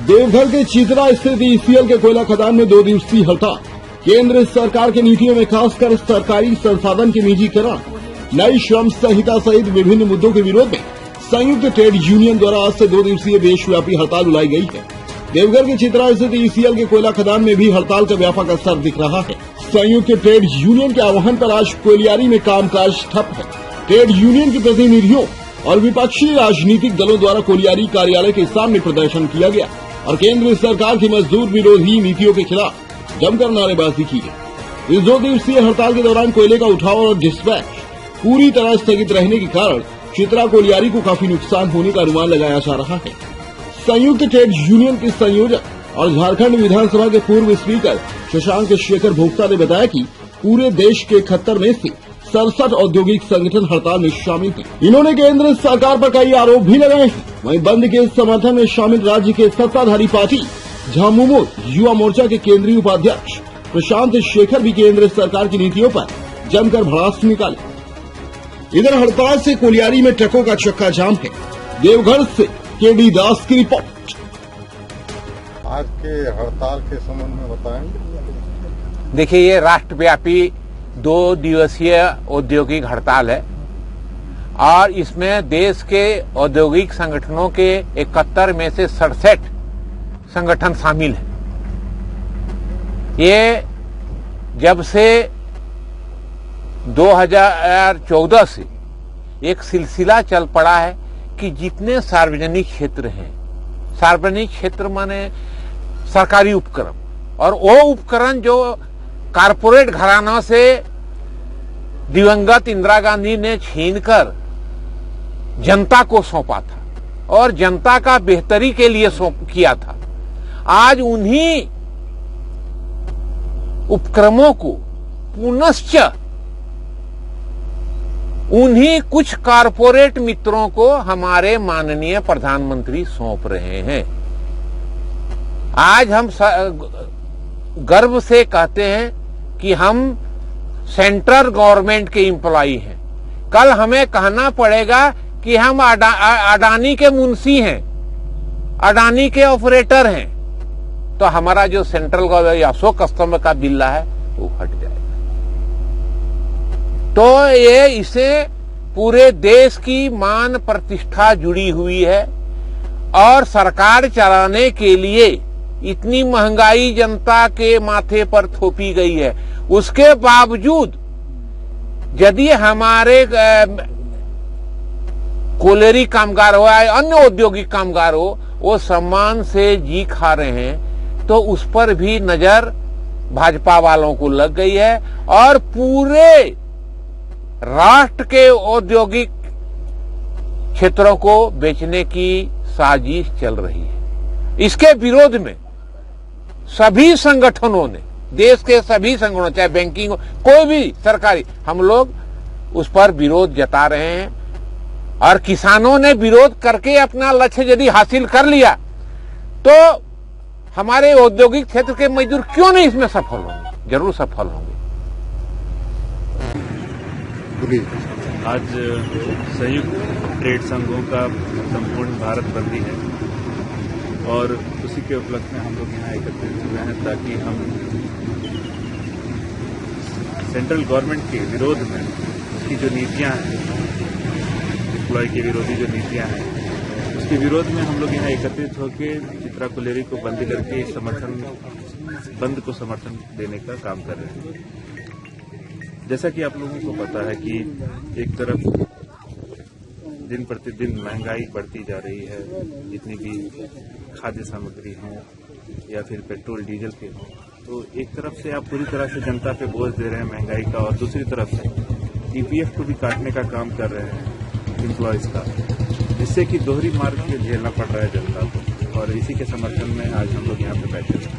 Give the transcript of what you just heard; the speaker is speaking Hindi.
देवघर के चित्रा स्थित ईसीएल के कोयला खदान में 2 दिवसीय हड़ताल। केंद्र सरकार की नीतियों में खासकर सरकारी संसाधन के निजीकरण, नई श्रम संहिता सहित विभिन्न मुद्दों के विरोध में संयुक्त ट्रेड यूनियन द्वारा आज से 2 दिवसीय देशव्यापी हड़ताल बुलाई गई है। देवघर के चित्रा स्थित ईसीएल के कोयला खदान में भी हड़ताल का व्यापक असर दिख रहा है। संयुक्त ट्रेड यूनियन के आह्वान पर आज कोयलियारी में कामकाज ठप है। ट्रेड यूनियन के प्रतिनिधियों और विपक्षी राजनीतिक दलों द्वारा कोयलियारी कार्यालय के सामने प्रदर्शन किया गया और केंद्र सरकार की मजदूर विरोधी नीतियों के खिलाफ जमकर नारेबाजी की गई। इस 2 दिवसीय हड़ताल के दौरान कोयले का उठाव और डिस्पैच पूरी तरह स्थगित रहने के कारण चित्रा कोयलियारी को काफी नुकसान होने का अनुमान लगाया जा रहा है। संयुक्त ट्रेड यूनियन के संयोजक और झारखंड विधानसभा के पूर्व स्पीकर शशांक शेखर भोक्ता ने बताया कि पूरे देश के 71 में से 67 औद्योगिक संगठन हड़ताल में शामिल हैं। इन्होंने केंद्र सरकार पर कई आरोप भी लगाए हैं। वहीं बंद के समर्थन में शामिल राज्य के सत्ताधारी पार्टी झामुमो युवा मोर्चा के केंद्रीय उपाध्यक्ष प्रशांत शेखर भी केंद्र सरकार की नीतियों पर जमकर भड़ास निकाले। इधर हड़ताल से कोयलियारी में ट्रकों का चक्का जाम है। देवघर से केडी दास की रिपोर्ट। आज के हड़ताल के संबंध में बताएंगे। देखिए, ये राष्ट्रव्यापी 2 दिवसीय औद्योगिक हड़ताल है और इसमें देश के औद्योगिक संगठनों के 71 में से 67 संगठन शामिल हैं। ये जब से 2014 से एक सिलसिला चल पड़ा है कि जितने सार्वजनिक क्षेत्र हैं, सार्वजनिक क्षेत्र माने सरकारी उपक्रम, और वो उपकरण जो कारपोरेट घरानों से दिवंगत इंदिरा गांधी ने छीनकर जनता को सौंपा था और जनता का बेहतरी के लिए किया था, आज उन्हीं उपक्रमों को पुनश्च उन्हीं कुछ कारपोरेट मित्रों को हमारे माननीय प्रधानमंत्री सौंप रहे हैं। आज हम गर्व से कहते हैं कि हम सेंट्रल गवर्नमेंट के एम्प्लॉई हैं। कल हमें कहना पड़ेगा कि हम अडानी के मुंशी हैं, अडानी के ऑपरेटर हैं, तो हमारा जो सेंट्रल गवर्नमेंट अशोक स्तंभ का बिल्ला है वो हट जाएगा। तो ये इससे पूरे देश की मान प्रतिष्ठा जुड़ी हुई है और सरकार चलाने के लिए इतनी महंगाई जनता के माथे पर थोपी गई है। उसके बावजूद यदि हमारे कोयलेरी कामगार हो या अन्य औद्योगिक कामगार हो, वो सम्मान से जी खा रहे हैं, तो उस पर भी नजर भाजपा वालों को लग गई है और पूरे राष्ट्र के औद्योगिक क्षेत्रों को बेचने की साजिश चल रही है। इसके विरोध में सभी संगठनों ने, देश के सभी संगठनों, चाहे बैंकिंग हो, कोई भी सरकारी, हम लोग उस पर विरोध जता रहे हैं और किसानों ने विरोध करके अपना लक्ष्य यदि हासिल कर लिया तो हमारे औद्योगिक क्षेत्र के मजदूर क्यों नहीं इसमें सफल होंगे? जरूर सफल होंगे। आज संयुक्त ट्रेड संघों का संपूर्ण भारत बंदी है और उसी के उपलक्ष्य में हम लोग यहाँ एकत्रित हुए हैं ताकि हम सेंट्रल गवर्नमेंट के विरोध में उसकी जो नीतियाँ हैं, एम्प्लॉय के विरोधी जो नीतियाँ हैं, उसके विरोध में हम लोग यहाँ एकत्रित होकर चित्रा कोयलियारी को बंद करके बंद को समर्थन देने का काम कर रहे हैं। जैसा कि आप लोगों को पता है कि एक तरफ दिन प्रतिदिन महंगाई बढ़ती जा रही है, जितनी भी खाद्य सामग्री हो या फिर पेट्रोल डीजल के हो, तो एक तरफ से आप पूरी तरह से जनता पे बोझ दे रहे हैं महंगाई का और दूसरी तरफ से ईपीएफ को भी काटने का काम कर रहे हैं एम्प्लॉयज का, जिससे कि दोहरी मार्ग झेलना पड़ रहा है जनता को। और इसी के समर्थन में आज हम लोग यहाँ पे बैठे हैं।